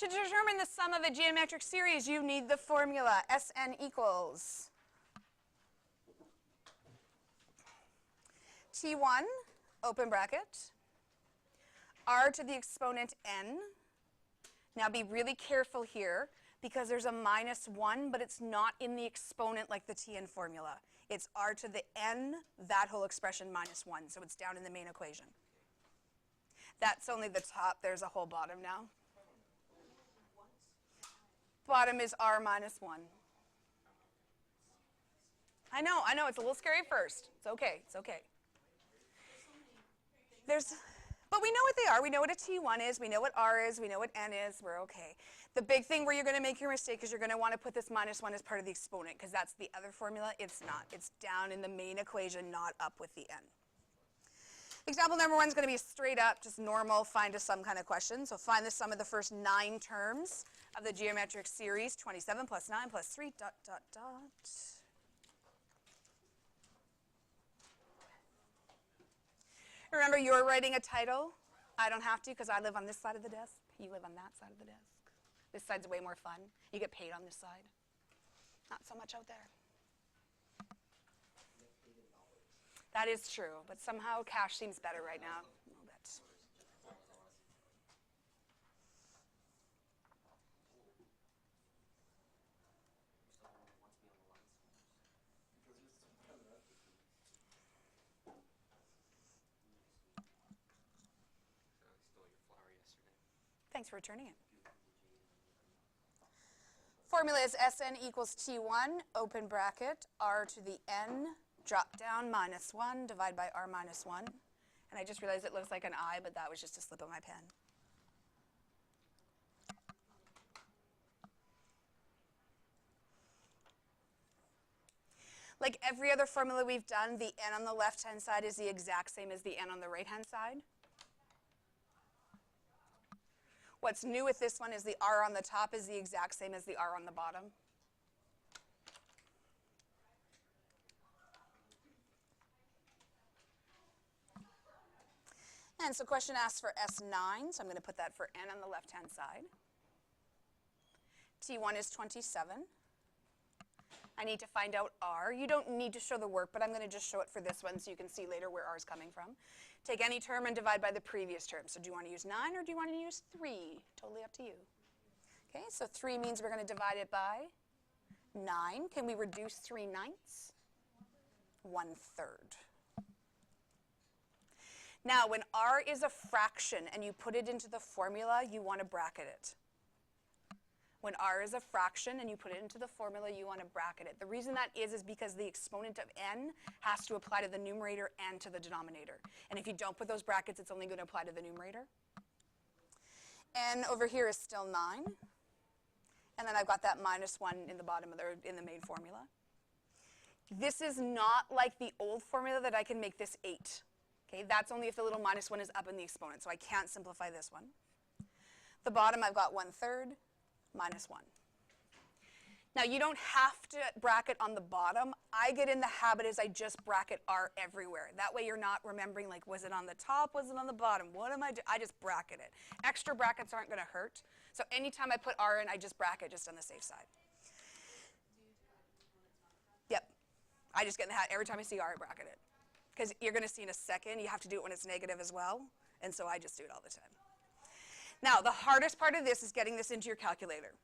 To determine the sum of a geometric series, you need the formula Sn equals T1, open bracket, r to the exponent n. Now be really careful here because there's a -1, but it's not in the exponent like the Tn formula. It's r to the n, that whole expression -1, so it's down in the main equation. That's only the top. There's a whole bottom now. Bottom is r -1. I know, it's a little scary at first. It's okay, it's okay. But we know what they are. We know what a T1 is, we know what r is, we know what n is, we're okay. The big thing where you're going to make your mistake is you're going to want to put this -1 as part of the exponent, because that's the other formula. It's not. It's down in the main equation, not up with the n. Example number 1 is going to be straight up, just normal, find a sum kind of question. So find the sum of the first 9 terms of the geometric series, 27 plus 9 plus 3, ... Remember, you're writing a title. I don't have to because I live on this side of the desk. You live on that side of the desk. This side's way more fun. You get paid on this side. Not so much out there. That is true, but somehow cash seems better right now. A little bit. Thanks for returning it. Formula is Sn equals T1, open bracket, r to the n, drop down, -1, divide by r -1. And I just realized it looks like an I, but that was just a slip of my pen. Like every other formula we've done, the n on the left-hand side is the exact same as the n on the right-hand side. What's new with this one is the r on the top is the exact same as the r on the bottom. And so question asks for S9, so I'm going to put that for n on the left-hand side. T1 is 27. I need to find out r. You don't need to show the work, but I'm going to just show it for this one so you can see later where r is coming from. Take any term and divide by the previous term. So do you want to use 9 or do you want to use 3? Totally up to you. Okay, so 3 means we're going to divide it by 9. Can we reduce 3/9? 1/3. Now, when r is a fraction and you put it into the formula, you want to bracket it. When r is a fraction and you put it into the formula, you want to bracket it. The reason that is because the exponent of n has to apply to the numerator and to the denominator. And if you don't put those brackets, it's only going to apply to the numerator. N over here is still 9. And then I've got that -1 in the bottom of in the main formula. This is not like the old formula that I can make this 8. Okay, that's only if the little -1 is up in the exponent, so I can't simplify this one. The bottom, I've got 1/3. -1. Now, you don't have to bracket on the bottom. I get in the habit is I just bracket r everywhere. That way you're not remembering, like, was it on the top, was it on the bottom? What am I doing? I just bracket it. Extra brackets aren't going to hurt. So anytime I put r in, I just bracket just on the safe side. Yep. I just get in the habit. Every time I see r, I bracket it. Because you're going to see in a second, you have to do it when it's negative as well. And so I just do it all the time. Now, the hardest part of this is getting this into your calculator.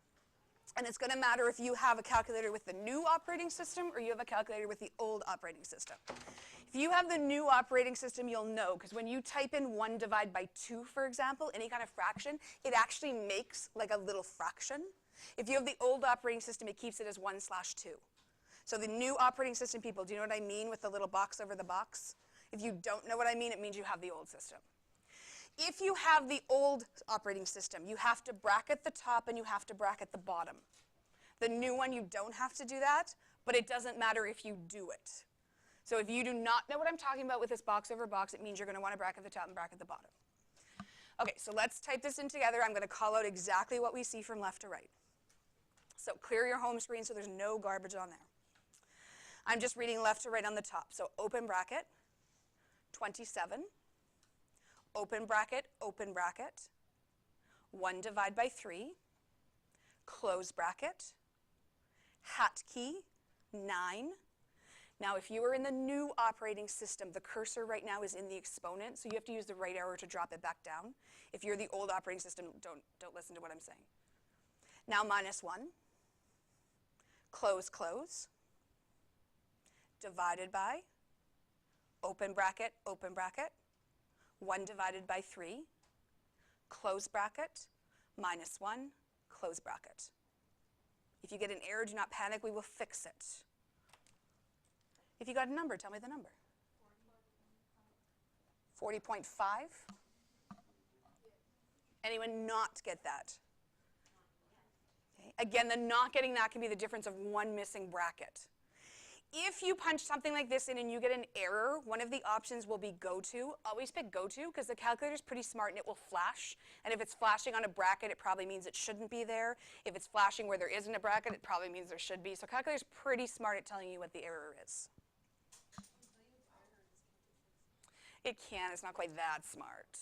And it's going to matter if you have a calculator with the new operating system or you have a calculator with the old operating system. If you have the new operating system, you'll know, because when you type in 1 divided by 2, for example, any kind of fraction, it actually makes like a little fraction. If you have the old operating system, it keeps it as 1/2. So the new operating system people, do you know what I mean with the little box over the box? If you don't know what I mean, it means you have the old system. If you have the old operating system, you have to bracket the top and you have to bracket the bottom. The new one, you don't have to do that, but it doesn't matter if you do it. So if you do not know what I'm talking about with this box over box, it means you're going to want to bracket the top and bracket the bottom. Okay, so let's type this in together. I'm going to call out exactly what we see from left to right. So clear your home screen so there's no garbage on there. I'm just reading left to right on the top. So open bracket, 27. Open bracket, 1 divided by 3, close bracket, hat key, 9. Now, if you are in the new operating system, the cursor right now is in the exponent, so you have to use the right arrow to drop it back down. If you're the old operating system, don't listen to what I'm saying. Now, -1, close, close, divided by, open bracket, 1 divided by 3, close bracket, -1, close bracket. If you get an error, do not panic, we will fix it. If you got a number, tell me the number. 40.5? Anyone not get that? Okay. Again, the not getting that can be the difference of one missing bracket. If you punch something like this in and you get an error, one of the options will be go to. Always pick go to because the calculator is pretty smart and it will flash. And if it's flashing on a bracket, it probably means it shouldn't be there. If it's flashing where there isn't a bracket, it probably means there should be. So calculator is pretty smart at telling you what the error is. It can. It's not quite that smart.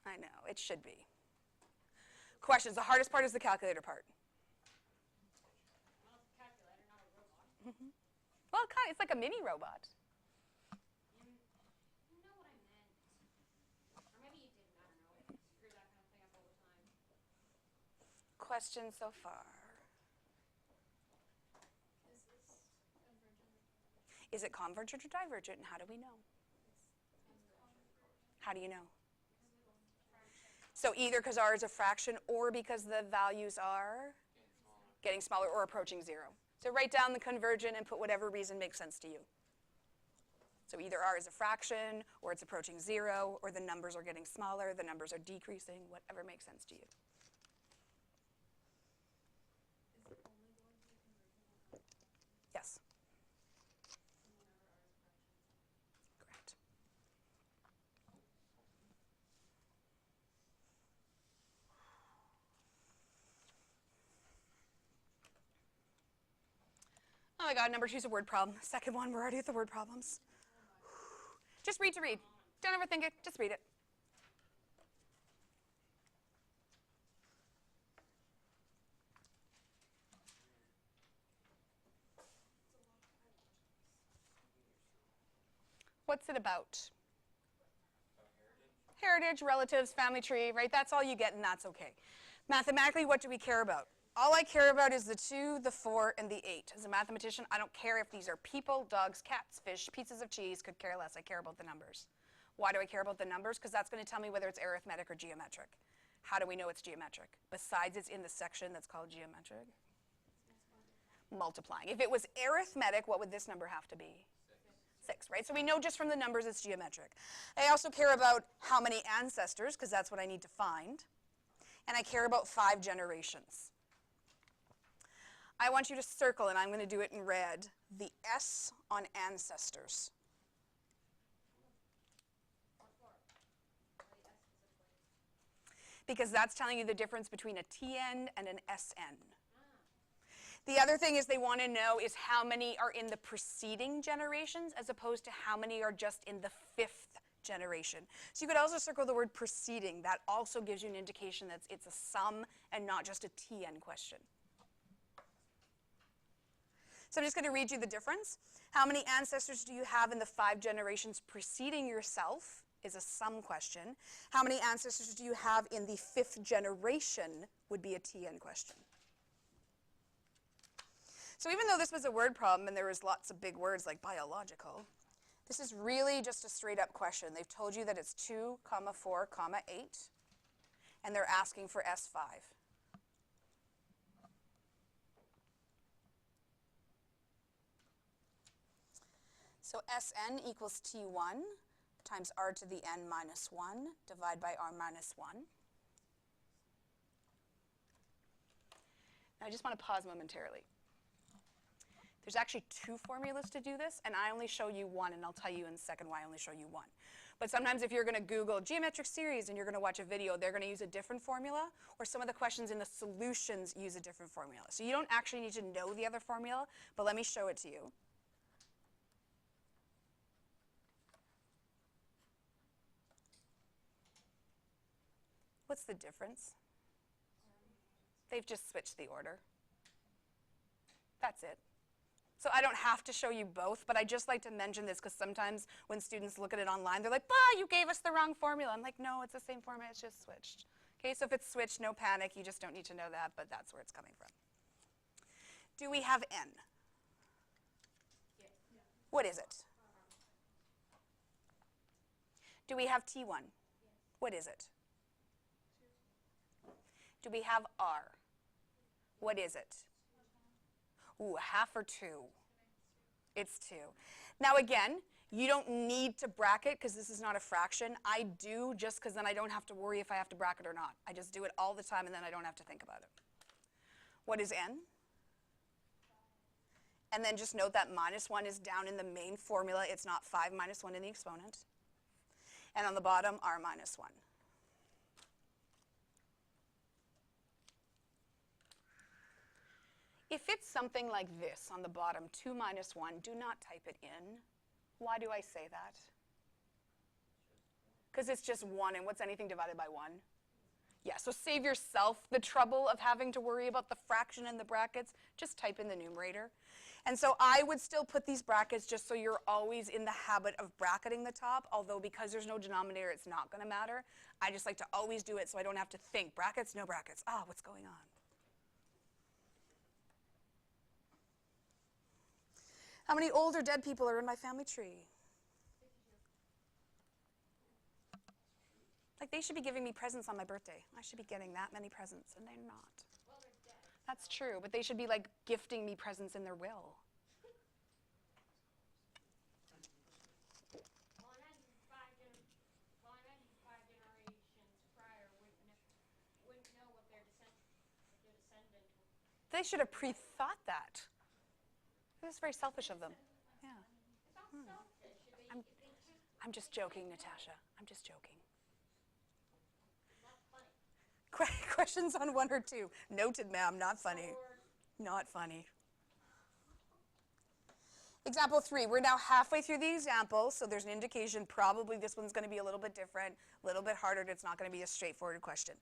I know. It should be. Questions. The hardest part is the calculator part. Well, it's a calculator, not a robot. Mm-hmm. Well, it's like a mini robot. You know what I meant. Or maybe you didn't. I don't know. I screw that kind of thing up all the time. Questions so far? Is it convergent or divergent, and how do we know? How do you know? So either because r is a fraction or because the values are getting smaller or approaching 0. So write down the convergent and put whatever reason makes sense to you. So either r is a fraction, or it's approaching 0, or the numbers are getting smaller, the numbers are decreasing, whatever makes sense to you. Yes. Correct. Oh my God, number 2 is a word problem. Second one, we're already at the word problems. Just read to read. Don't overthink it, just read it. What's it about? Heritage, relatives, family tree, right? That's all you get, and that's okay. Mathematically, what do we care about? All I care about is the 2, the 4, and the 8. As a mathematician, I don't care if these are people, dogs, cats, fish, pieces of cheese, could care less. I care about the numbers. Why do I care about the numbers? Because that's going to tell me whether it's arithmetic or geometric. How do we know it's geometric? Besides it's in the section that's called geometric. Multiplying. If it was arithmetic, what would this number have to be? 6, right? So we know just from the numbers it's geometric. I also care about how many ancestors, because that's what I need to find. And I care about 5 generations. I want you to circle, and I'm going to do it in red, the S on ancestors. Because that's telling you the difference between a TN and an SN. The other thing is they want to know is how many are in the preceding generations as opposed to how many are just in the 5th generation. So you could also circle the word preceding. That also gives you an indication that it's a sum and not just a TN question. So I'm just going to read you the difference. How many ancestors do you have in the 5 generations preceding yourself is a sum question. How many ancestors do you have in the 5th generation would be a TN question. So even though this was a word problem and there was lots of big words like biological, this is really just a straight up question. They've told you that it's 2, 4, 8, and they're asking for S5. So Sn equals T1 times r to the n minus 1 divided by r minus 1. Now I just want to pause momentarily. There's actually 2 formulas to do this, and I only show you one, and I'll tell you in a second why I only show you one. But sometimes if you're going to Google geometric series and you're going to watch a video, they're going to use a different formula, or some of the questions in the solutions use a different formula. So you don't actually need to know the other formula, but let me show it to you. What's the difference? They've just switched the order. That's it. So I don't have to show you both, but I just like to mention this because sometimes when students look at it online, they're like, you gave us the wrong formula. I'm like, no, it's the same formula, it's just switched. Okay, so if it's switched, no panic, you just don't need to know that, but that's where it's coming from. Do we have n? Yes. What is it? Do we have T1? Yes. What is it? Do we have R? What is it? Ooh, a half or 2? It's 2. Now again, you don't need to bracket because this is not a fraction. I do just because then I don't have to worry if I have to bracket or not. I just do it all the time and then I don't have to think about it. What is n? And then just note that -1 is down in the main formula. It's not 5 minus 1 in the exponent. And on the bottom, r minus 1. If it's something like this on the bottom, 2 minus 1, do not type it in. Why do I say that? Because it's just 1, and what's anything divided by 1? Yeah, so save yourself the trouble of having to worry about the fraction and the brackets. Just type in the numerator. And so I would still put these brackets just so you're always in the habit of bracketing the top, although because there's no denominator, it's not going to matter. I just like to always do it so I don't have to think, brackets, no brackets. What's going on? How many old or dead people are in my family tree? Like, they should be giving me presents on my birthday. I should be getting that many presents, and they're not. Well, they're dead. That's true, but they should be, like, gifting me presents in their will. Well, I imagine 5 generations prior wouldn't know what their descendant. They should have pre-thought that. It was very selfish of them. Yeah. It's not selfish. I'm just joking, Natasha. I'm just joking. It's not funny. Questions on 1 or 2? Noted, ma'am. Not funny. Not funny. Example 3. We're now halfway through the example, so there's an indication probably this one's going to be a little bit different, a little bit harder. It's not going to be a straightforward question.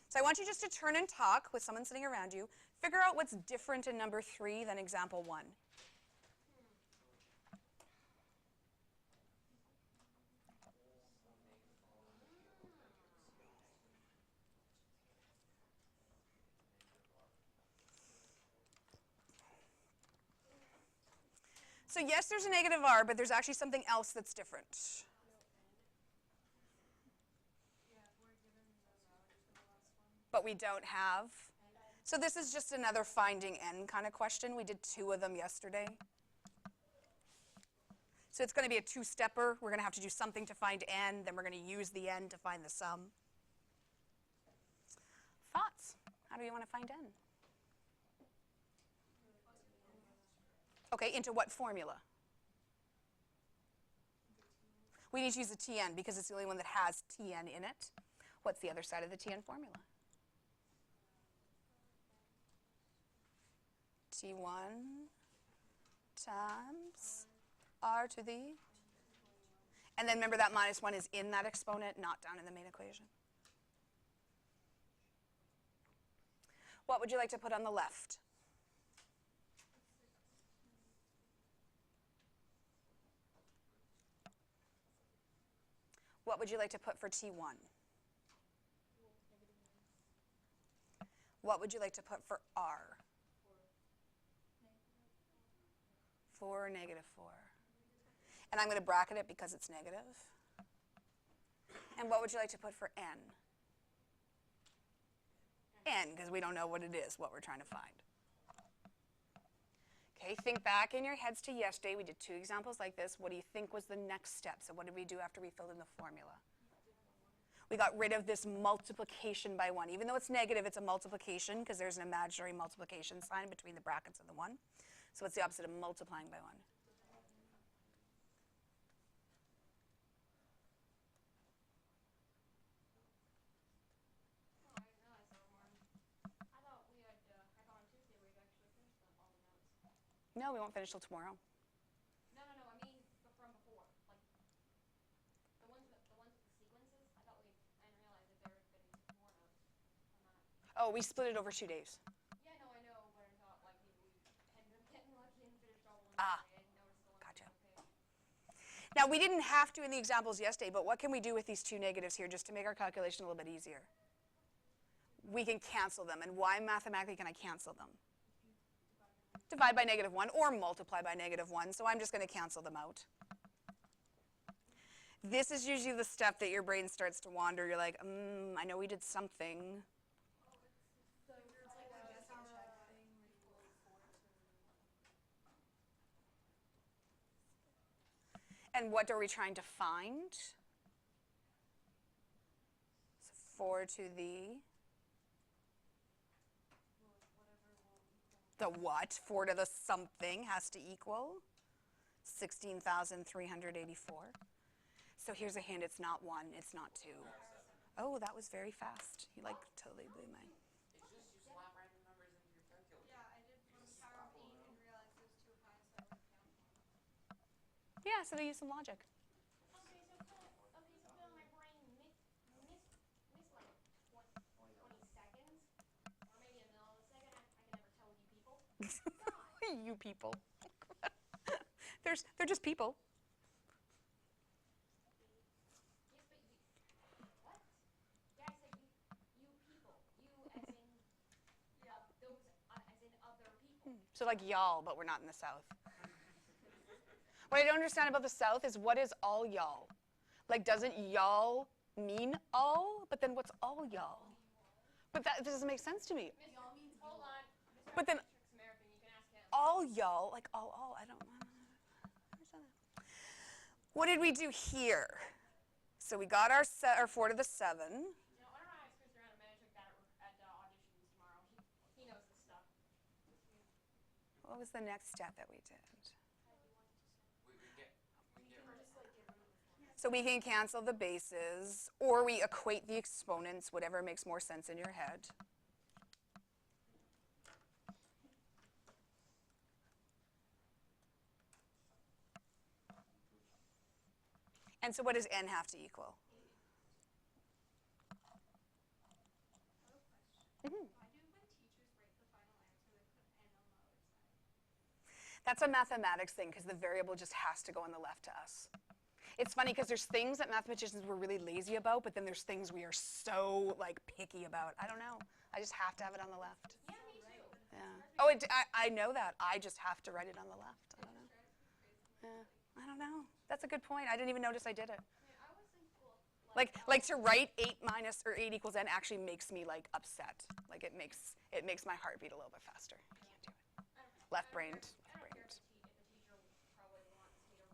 So I want you just to turn and talk with someone sitting around you. Figure out what's different in number 3 than example 1. So yes, there's a negative r, but there's actually something else that's different. But we don't have. So this is just another finding n kind of question. We did 2 of them yesterday. So it's going to be a 2-stepper. We're going to have to do something to find n, then we're going to use the n to find the sum. Thoughts? How do you want to find n? Okay, into what formula? We need to use the Tn because it's the only one that has Tn in it. What's the other side of the Tn formula? T1 times r to the, and then remember that -1 is in that exponent, not down in the main equation. What would you like to put on the left? What would you like to put for T1? What would you like to put for R? 4 or -4. And I'm going to bracket it because it's negative. And what would you like to put for N? N, because we don't know what it is, what we're trying to find. Okay, think back in your heads to yesterday. We did 2 examples like this. What do you think was the next step? So what did we do after we filled in the formula? We got rid of this multiplication by 1. Even though it's negative, it's a multiplication because there's an imaginary multiplication sign between the brackets and the 1. So what's the opposite of multiplying by 1? Oh, I didn't realize there were more. I thought on Tuesday we'd actually finished all the notes. No, we won't finish till tomorrow. No, I mean from before. Like the ones with the sequences. I didn't realize that there were going to be more notes on that. Oh, we split it over 2 days. Yeah, no, I know, but I thought like maybe we ended up getting lucky and finished all one Ah, day. I didn't notice the one gotcha. that okay. Now, we didn't have to in the examples yesterday, but what can we do with these 2 negatives here just to make our calculation a little bit easier? We can cancel them. And why mathematically can I cancel them? Divide by -1 or multiply by -1, so I'm just going to cancel them out. This is usually the step that your brain starts to wander. You're like, I know we did something. And what are we trying to find? So 4 to the what? 4 to the something has to equal 16,384. So here's a hint, it's not 1, it's not 2. Oh, that was very fast. You like totally blew my... It's just you slap random numbers into your calculator. Yeah, I did from the power of 8 and realized it was too high, so I went down one. Yeah, so they use some logic. Okay, so Phil, my brain missed like 20 seconds, or maybe a millisecond. I can never tell with you people. God. You people. They're just people. Yes, but you. What? Yeah, I said you people. You as in. Yeah. Those as in other people. So like y'all, but we're not in the South. What I don't understand about the South is what is all y'all? Like, doesn't y'all mean all? But then what's all y'all? But that doesn't make sense to me. Y'all means hold on. Mr. But then Tricks American, you can ask him. all y'all, like all, I don't understand that. What did we do here? So we got our 4 to the 7. You know, why don't I ask Mr. Anna took that at auditions tomorrow? He knows this stuff. What was the next step that we did? We can get rid of it. So we can cancel the bases, or we equate the exponents, whatever makes more sense in your head. And so what does n have to equal? Mm-hmm. Why do when teachers write the final answer, they put n on the other side? That's a mathematics thing, because the variable just has to go on the left to us. It's funny because there's things that mathematicians were really lazy about, but then there's things we are so like picky about. I don't know. I just have to have it on the left. Yeah, me too. Yeah. Oh, I know that. I just have to write it on the left. I don't know. Yeah. I don't know. That's a good point. I didn't even notice I did it. Yeah, I was in school. Like to write 8 minus or 8 equals n actually makes me like upset. Like it makes my heart beat a little bit faster. I can't do it. Left-brained. I don't care if the teacher probably wants me to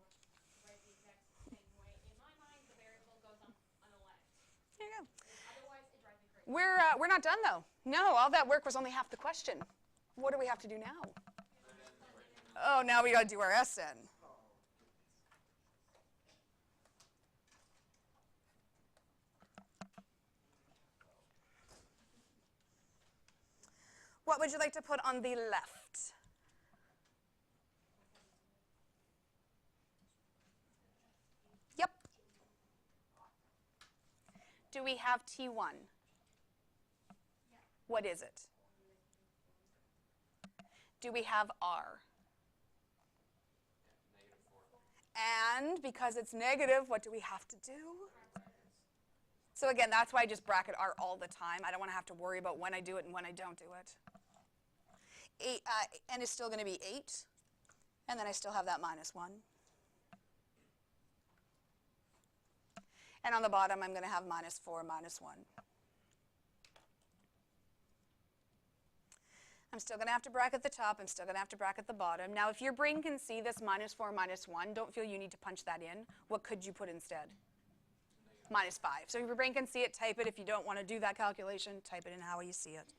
write the exact same way. In my mind, the variable goes on the left. There you go. Otherwise, it drives me crazy. We're not done though. No, all that work was only half the question. What do we have to do now? Oh, now we got to do our SN. What would you like to put on the left? Yep. Do we have T1? What is it? Do we have R? And because it's negative, what do we have to do? So again, that's why I just bracket R all the time. I don't want to have to worry about when I do it and when I don't do it. N is still going to be 8. And then I still have that minus 1. And on the bottom, I'm going to have minus 4, minus 1. I'm still going to have to bracket the top. I'm still going to have to bracket the bottom. Now, if your brain can see this minus 4, minus 1, don't feel you need to punch that in. What could you put instead? Minus 5. So if your brain can see it, type it. If you don't want to do that calculation, type it in how you see it.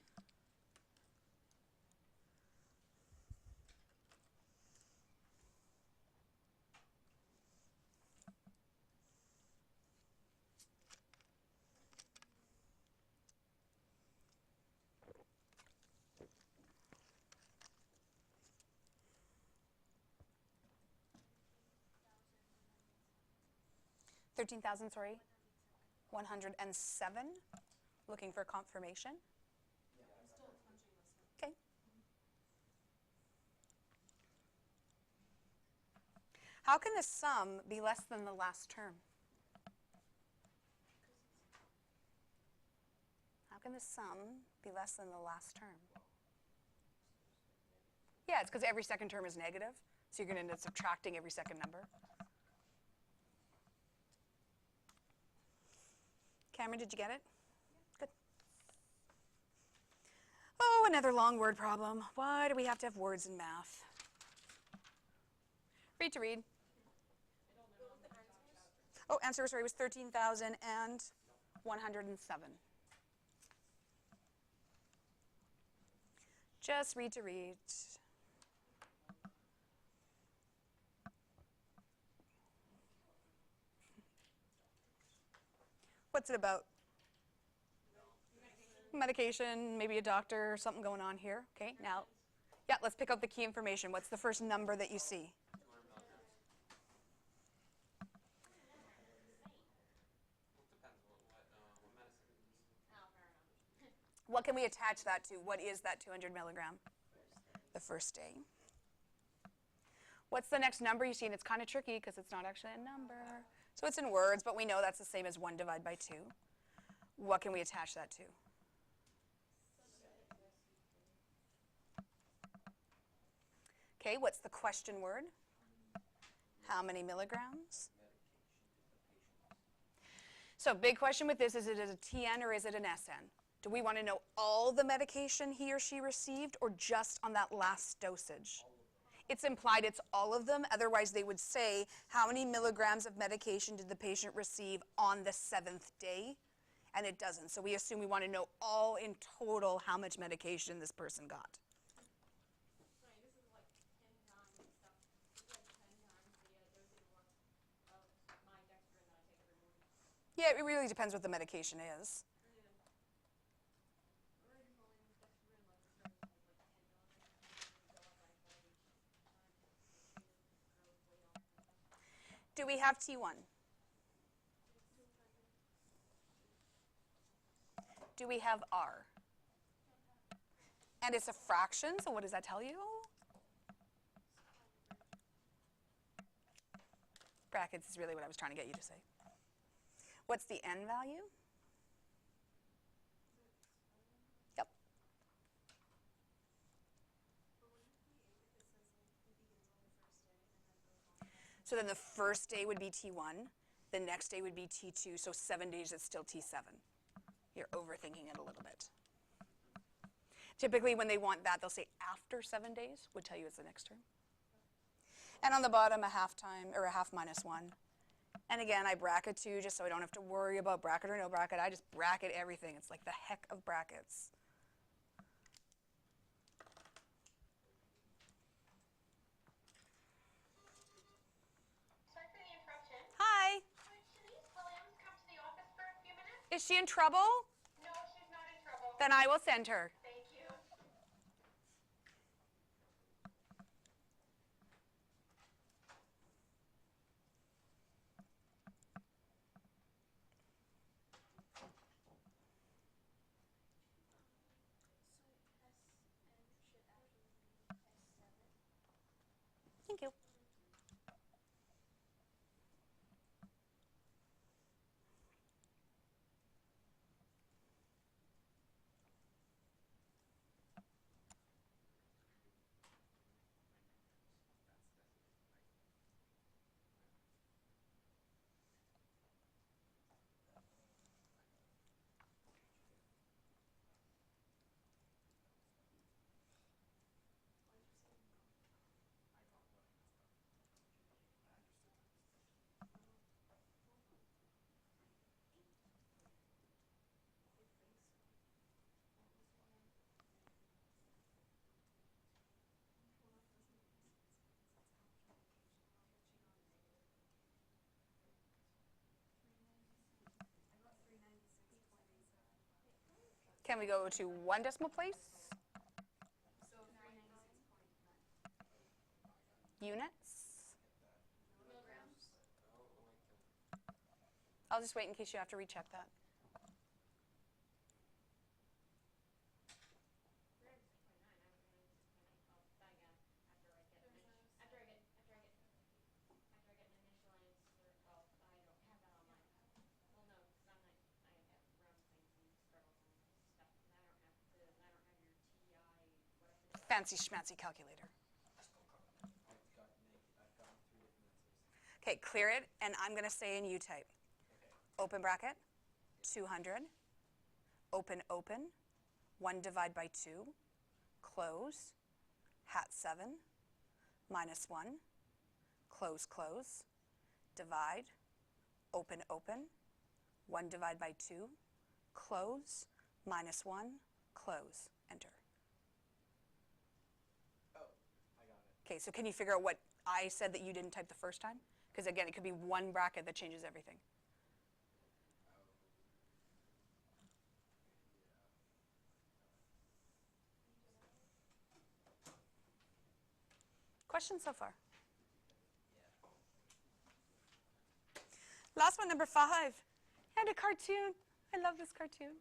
$13,000, sorry. 107. Looking for confirmation. How can the sum be less than the last term? How can the sum be less than the last term? Yeah, it's because every second term is negative, so you're going to end up subtracting every second number. Cameron, did you get it? Good. Oh, another long word problem. Why do we have to have words in math? Read to read. Oh, answer, sorry, was 13,107. Just read to read. What's it about? Medication, maybe a doctor, something going on here. Okay, now, yeah, let's pick out the key information. What's the first number that you see? 200 milligrams. Well, it depends what medicine it is. Oh, fair enough. What can we attach that to? What is that 200 milligram? The first day. What's the next number you see? And it's kind of tricky because it's not actually a number. So it's in words, but we know that's the same as 1 divided by 2. What can we attach that to? Okay, what's the question word? How many milligrams? So big question with this, is it a TN or is it an SN? Do we want to know all the medication he or she received or just on that last dosage? It's implied it's all of them. Otherwise, they would say, how many milligrams of medication did the patient receive on the 7th day? And it doesn't. So we assume we want to know all in total how much medication this person got. Right, this is like 10 times stuff. This is like 10 times the dosage of my dextrin that I take every morning. Yeah, it really depends what the medication is. Do we have T1? Do we have R? And it's a fraction, so what does that tell you? Brackets is really what I was trying to get you to say. What's the N value? Yep. So then the first day would be T1, the next day would be T2, so 7 days it's still T7. You're overthinking it a little bit. Typically when they want that, they'll say after 7 days, would tell you it's the next term. And on the bottom, a half time, or a half minus 1. And again, I bracket 2 just so I don't have to worry about bracket or no bracket. I just bracket everything. It's like the heck of brackets. Sorry for the interruption. Hi. Could Shanice Williams come to the office for a few minutes? Is she in trouble? No, she's not in trouble. Then I will send her. Thank you. Thank you. Can we go to 1 decimal place? Units? I'll just wait in case you have to recheck that. fancy schmancy calculator. Okay, clear it, and I'm going to say in U-type. Open bracket, 200, open, open, 1 divide by 2, close, hat 7, minus 1, close, close, divide, open, open, 1 divide by 2, close, minus 1, close, enter. Oh, I got it. Okay, so can you figure out what I said that you didn't type the first time? Because again, it could be one bracket that changes everything. Questions so far? Last one, number 5. And a cartoon. I love this cartoon.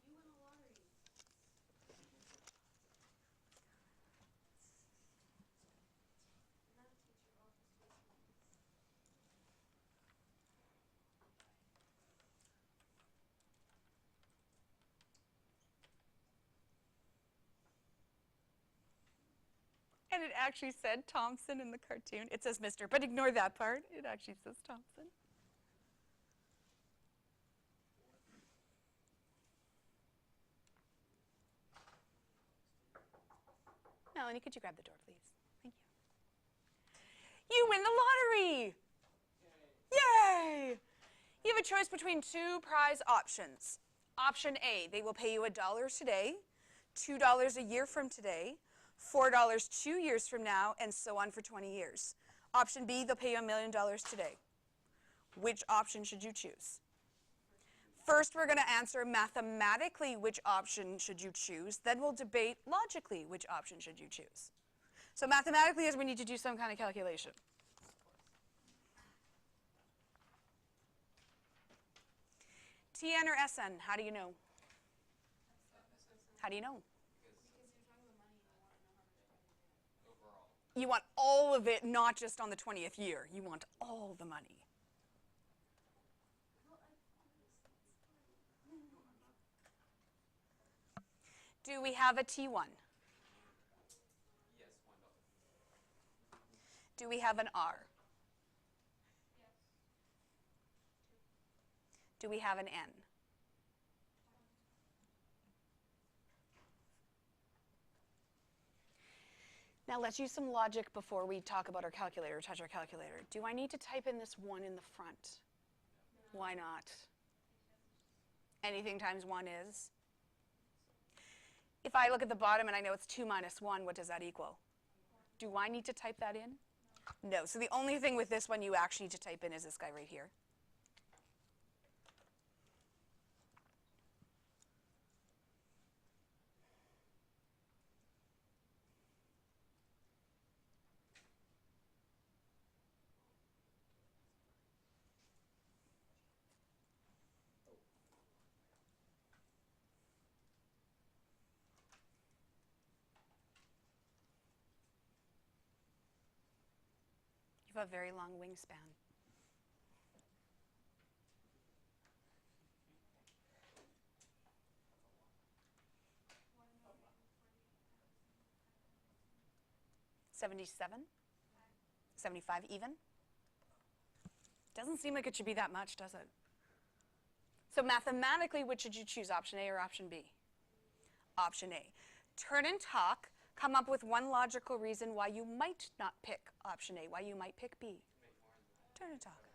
You win a lottery. Math teacher offers to And it actually said Thompson in the cartoon. It says Mr., but ignore that part. It actually says Thompson. Melanie, could you grab the door, please? Thank you. You win the lottery! Yay! You have a choice between 2 prize options. Option A, they will pay you $1 today, $2 a year from today, $4 2 years from now, and so on for 20 years. Option B, they'll pay you $1 million today. Which option should you choose? First, we're going to answer mathematically which option should you choose. Then we'll debate logically which option should you choose. So mathematically is we need to do some kind of calculation. TN or SN, how do you know? How do you know? You want all of it, not just on the 20th year. You want all the money. Do we have a T1? Yes, $1. Do we have an R? Yes. Do we have an N? Now let's use some logic before we talk about our calculator, touch our calculator. Do I need to type in this 1 in the front? No. Why not? Anything times 1 is? If I look at the bottom and I know it's 2 minus 1, what does that equal? Do I need to type that in? No. So the only thing with this one you actually need to type in is this guy right here. You have a very long wingspan. $77? 75 even? Doesn't seem like it should be that much, does it? So mathematically, which should you choose, option A or option B? Option A. Turn and talk. Come up with one logical reason why you might not pick option A, why you might pick B. Turn and talk.